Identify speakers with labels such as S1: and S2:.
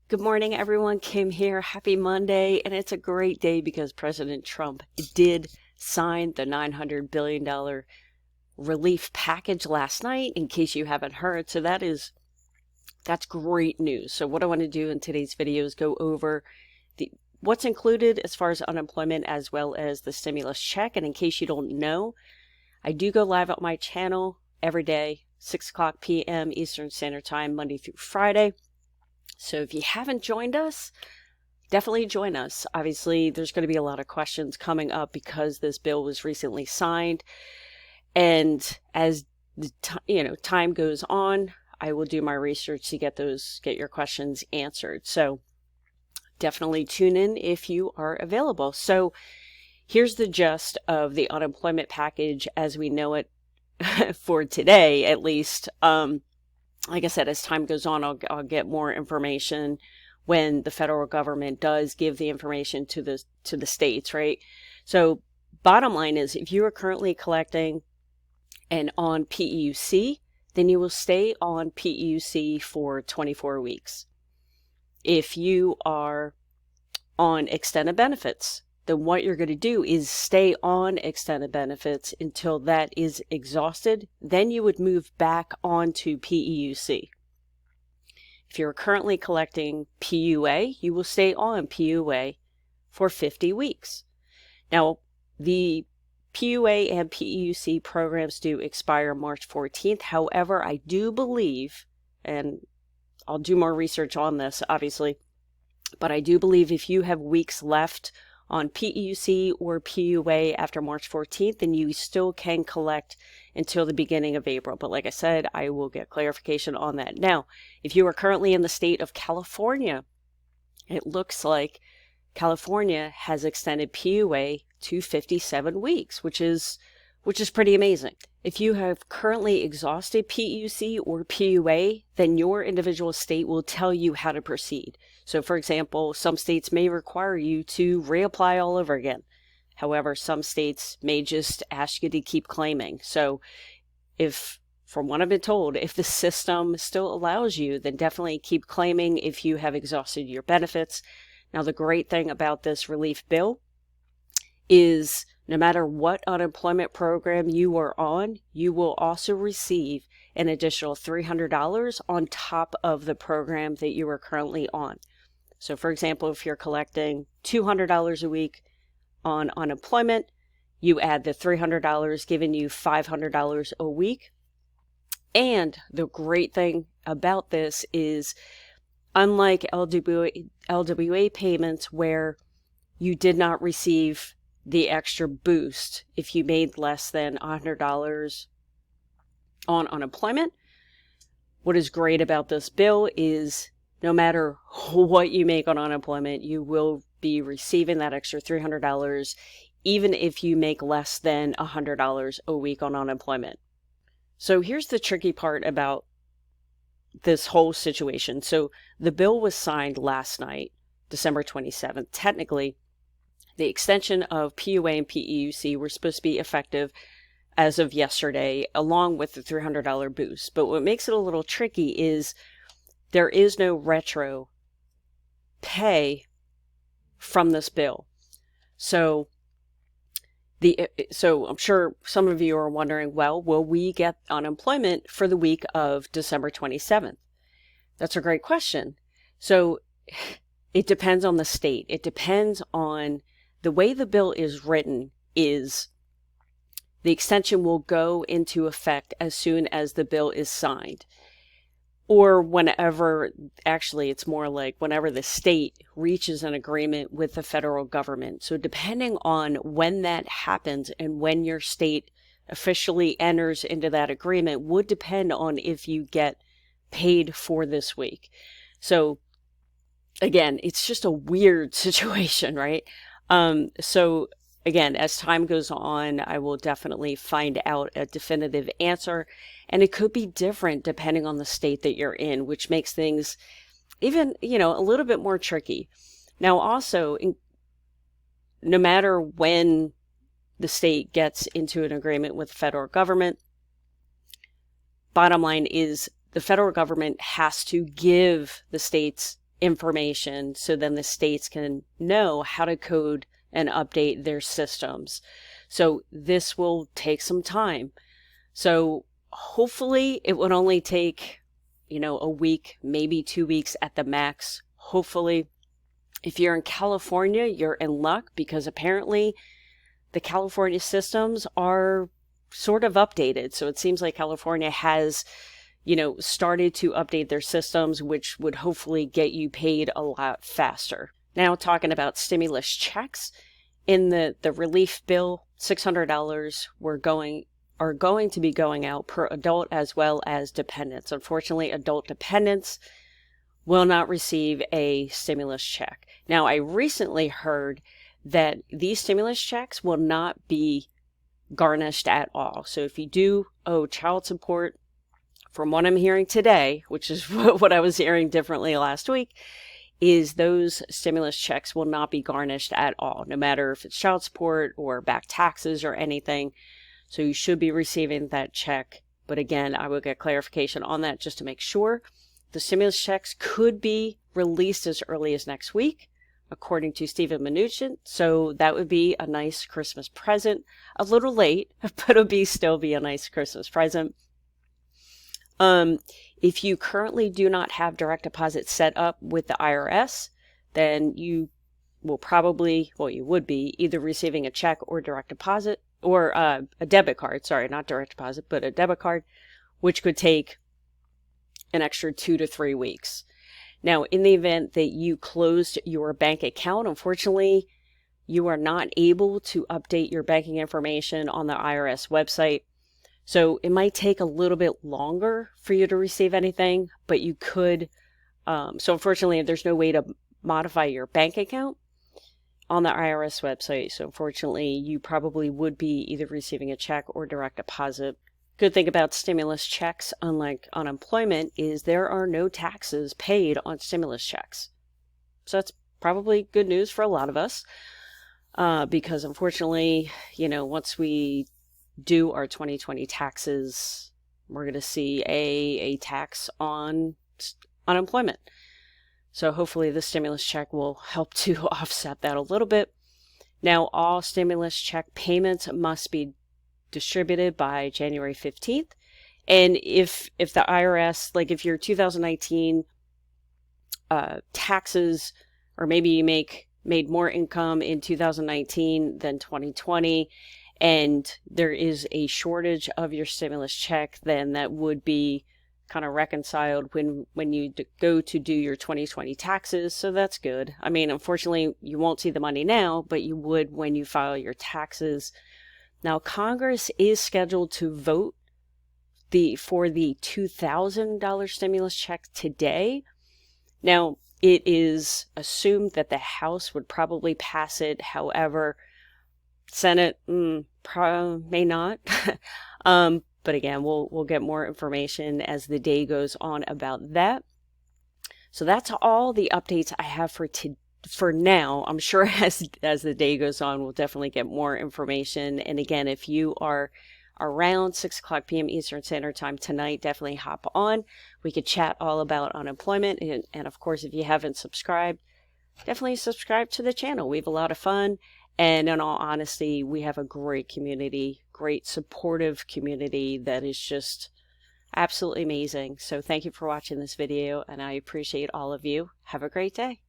S1: Good morning, everyone. Kim here. Happy Monday. And it's a great day because President Trump did sign the $900 billion relief package last night, in case you haven't heard. So that's great news. So what I want to do in today's video is go over what's included as far as unemployment as well as the stimulus check. And in case you don't know, I do go live on my channel every day, 6 o'clock p.m. Eastern Standard Time, Monday through Friday. So if you haven't joined us, definitely join us. Obviously, there's going to be a lot of questions coming up because this bill was recently signed. And as the time goes on, I will do my research to get your questions answered. So definitely tune in if you are available. So here's the gist of the unemployment package as we know it for today, at least. Like I said, as time goes on, I'll get more information when the federal government does give the information to the states, right? So bottom line is, if you are currently collecting and on PEUC, then you will stay on PEUC for 24 weeks. If you are on extended benefits, then what you're going to do is stay on extended benefits until that is exhausted. Then you would move back onto PEUC. If you're currently collecting PUA, you will stay on PUA for 50 weeks. Now, the PUA and PEUC programs do expire March 14th. However, I do believe, and I'll do more research on this, obviously, but I do believe if you have weeks left on PEUC or PUA after March 14th, then you still can collect until the beginning of April. But like I said, I will get clarification on that. Now, if you are currently in the state of California, it looks like California has extended PUA to 57 weeks, which is pretty amazing. If you have currently exhausted PEUC or PUA, then your individual state will tell you how to proceed. So for example, some states may require you to reapply all over again. However, some states may just ask you to keep claiming. So if, from what I've been told, if the system still allows you, then definitely keep claiming if you have exhausted your benefits. Now, the great thing about this relief bill is no matter what unemployment program you are on, you will also receive an additional $300 on top of the program that you are currently on. So for example, if you're collecting $200 a week on unemployment, you add the $300, giving you $500 a week. And the great thing about this is, unlike LWA payments where you did not receive the extra boost if you made less than $100 on unemployment, what is great about this bill is no matter what you make on unemployment, you will be receiving that extra $300 even if you make less than $100 a week on unemployment. So here's the tricky part about this whole situation. So the bill was signed last night, December 27th. Technically, the extension of PUA and PEUC were supposed to be effective as of yesterday, along with the $300 boost. But what makes it a little tricky is there is no retro pay from this bill. So I'm sure some of you are wondering, well, will we get unemployment for the week of December 27th? That's a great question. So it depends on the state. It depends on the way the bill is written. Is the extension will go into effect as soon as the bill is signed, or whenever, actually it's more like whenever the state reaches an agreement with the federal government. So depending on when that happens and when your state officially enters into that agreement would depend on if you get paid for this week. So again, it's just a weird situation, right? So again, as time goes on, I will definitely find out a definitive answer, and it could be different depending on the state that you're in, which makes things even, a little bit more tricky. Now, also, no matter when the state gets into an agreement with the federal government, bottom line is the federal government has to give the states information so then the states can know how to code and update their systems. So this will take some time. So hopefully it would only take, a week, maybe 2 weeks at the max. Hopefully, if you're in California, you're in luck, because apparently the California systems are sort of updated. So it seems like California has, started to update their systems, which would hopefully get you paid a lot faster. Now, talking about stimulus checks, in the relief bill, $600 are going to be going out per adult as well as dependents. Unfortunately, adult dependents will not receive a stimulus check. Now, I recently heard that these stimulus checks will not be garnished at all. So if you do owe child support, from what I'm hearing today, which is what I was hearing differently last week, is those stimulus checks will not be garnished at all, no matter if it's child support or back taxes or anything. So you should be receiving that check. But again, I will get clarification on that just to make sure. The stimulus checks could be released as early as next week, according to Stephen Mnuchin. So that would be a nice Christmas present. A little late, but it'll still be a nice Christmas present. If you currently do not have direct deposit set up with the IRS, then you will probably, you would be either receiving a check or direct deposit, or a debit card, sorry, not direct deposit, but a debit card, which could take an extra 2 to 3 weeks. Now, in the event that you closed your bank account, unfortunately, you are not able to update your banking information on the IRS website. So it might take a little bit longer for you to receive anything, but you could. So unfortunately, there's no way to modify your bank account on the IRS website. So unfortunately, you probably would be either receiving a check or direct deposit. Good thing about stimulus checks, unlike unemployment, is there are no taxes paid on stimulus checks. So that's probably good news for a lot of us, because unfortunately, once we do our 2020 taxes, we're going to see a tax on unemployment. So hopefully the stimulus check will help to offset that a little bit. Now, all stimulus check payments must be distributed by January 15th. And if the IRS, like if your 2019 taxes, or maybe you made more income in 2019 than 2020, and there is a shortage of your stimulus check, then that would be kind of reconciled when you go to do your 2020 taxes. So that's good. I mean, unfortunately, you won't see the money now, but you would when you file your taxes. Now, Congress is scheduled to vote for the $2,000 stimulus check today. Now, it is assumed that the House would probably pass it. However, Senate may not. But again, we'll get more information as the day goes on about that. So that's all the updates I have for now. I'm sure as the day goes on, we'll definitely get more information. And again, if you are around 6:00 p.m. Eastern Standard Time tonight, definitely hop on. We could chat all about unemployment. And of course, if you haven't subscribed, definitely subscribe to the channel. We have a lot of fun. And in all honesty, we have a great community, great supportive community that is just absolutely amazing. So thank you for watching this video, and I appreciate all of you. Have a great day.